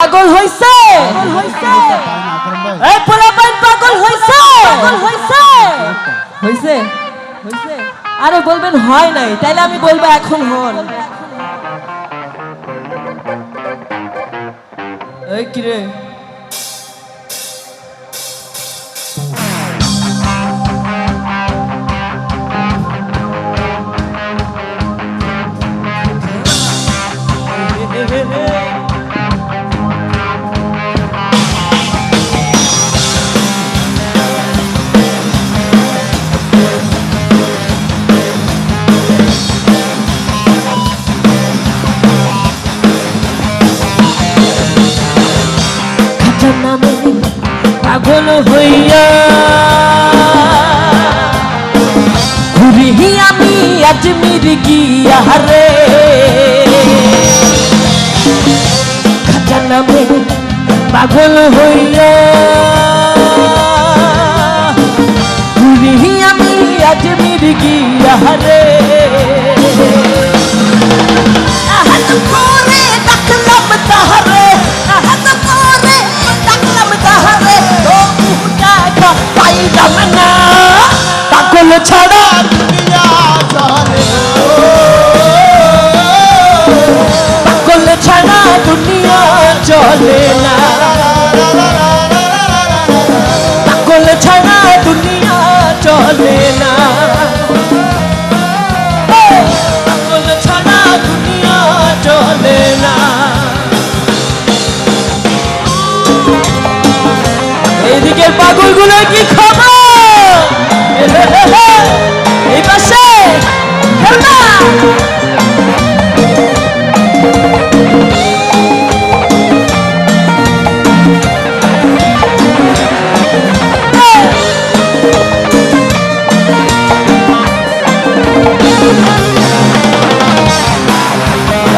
পাগল হইছে এই পোলাপান পাগল হইছে হইছে হইছে আরে বলবেন হয় নাই তাইলে আমি বলবো এখন হন এই কি রে পাগল হইয়া ঘুরি আমি আজমির গিয়া রে খাজা নামে পাগল হইয়া ঘুরি আমি আজমির গিয়া রে পাগল ছাড়া দুনিয়া চলে পাগল ছাড়া দুনিয়া চলে না পাগল ছাড়া দুনিয়া চলে না পাগল ছাড়া দুনিয়া চলে না এইদিকে পাগলগুলো কি খবর এই পাশে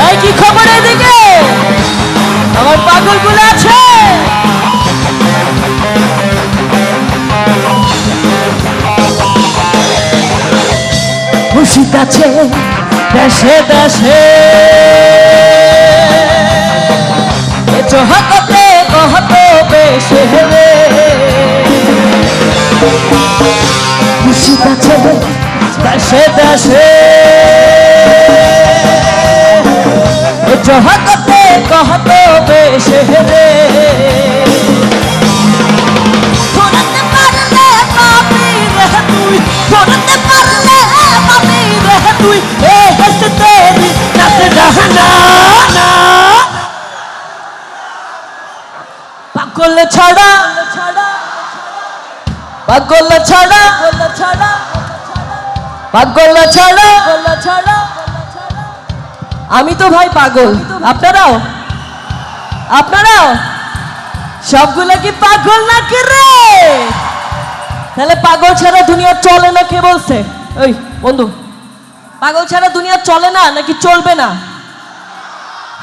এই কি খবর এদিকে আমার পাগলগুলো আছে খুশিত আছে দেশে দেশে চহকতে কহত বেশে রে খুশিত আছে দেশে দেশে চহকতে কহত বেশে রে ধরতে পারলে পাপি রে তুই ধরতে পারলে তুই এ হস্ত তেরি নাচ রহনা পাগল ছাড়া পাগল ছাড়া পাগল ছাড়া আমি তো ভাই পাগল আপনারাও আপনারাও সবগুলা কি পাগল নাকি রে তাহলে পাগল ছাড়া দুনিয়া চলে না কে বলছে ওই বন্ধু পাগল ছাড়া দুনিয়া চলে না নাকি চলবে না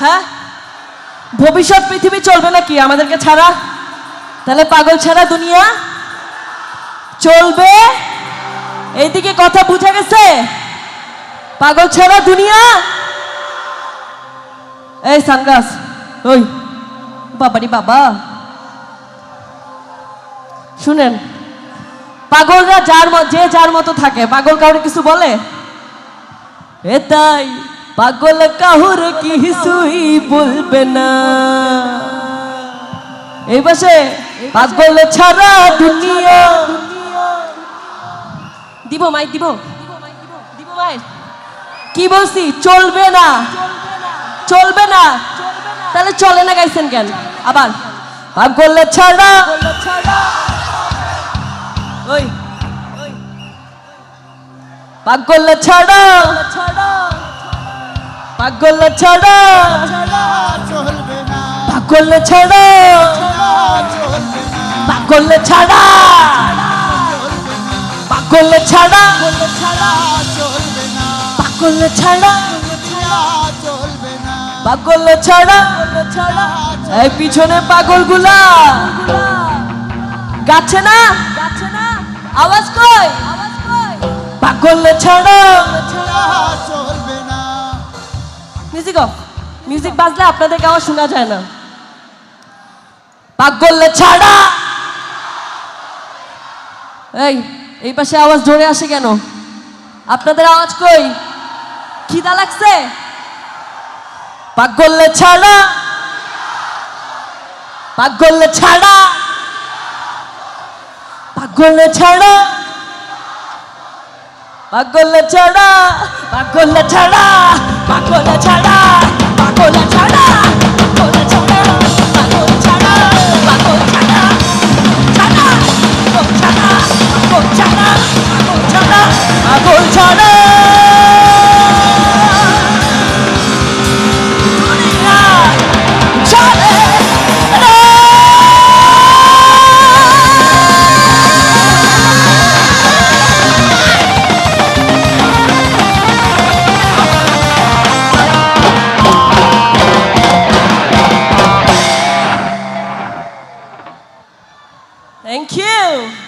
হ্যাঁ ভবিষ্যৎ পৃথিবী চলবে নাকি আমাদেরকে ছাড়া তাহলে পাগল ছাড়া দুনিয়া চলবে এইদিকে কথা বুঝা গেছে পাগল ছাড়া দুনিয়া এই সানগ্লাস ওই বাবারি বাবা শুনেন পাগলরা যার মতো থাকে পাগল কাউরে কিছু বলে এটাই পাগল কাহুর কিছুই বলবে না এই বসে পাগল ছাড়া দুনিয়া দিব মাইক দিব মাইক কি বলছি চলবে না চলবে না তাহলে চলে না গাইছেন কেন আবার পাগল ছাড়া ওই পাগল ছাড়া পাগল ছাড়া পাগল ছাড়া পাগল ছাড়া পাগল ছাড়া পাগল ছাড়া পাগল ছাড়া এই পিছনে পাগলগুলা গাচ্ছে না আওয়াজ কই পাগল ছাড়া চলবে না মিউজিক বাজলে আপনাদের গাওয়া শোনা যায় না পাগলে ছাড়া। এই পাশে আওয়াজ জোরে আসে কেন? আপনাদের আওয়াজ কই? খিদা লাগছে? পাগলে ছাড়া, পাগলে ছাড়া, পাগলে ছাড়া, পাগলে ছাড়া, পাগলে ছাড়া, পাগলে ছাড়া, পাগলে ছাড়া, পাগলে ছাড়া, পাগল ছাড়া, পাগল ছাড়া, ছাড়া, পাগল ছাড়া, পাগল ছাড়া, পাগল ছাড়া, পাগল ছাড়া। দুনিয়া চলে না। Thank you.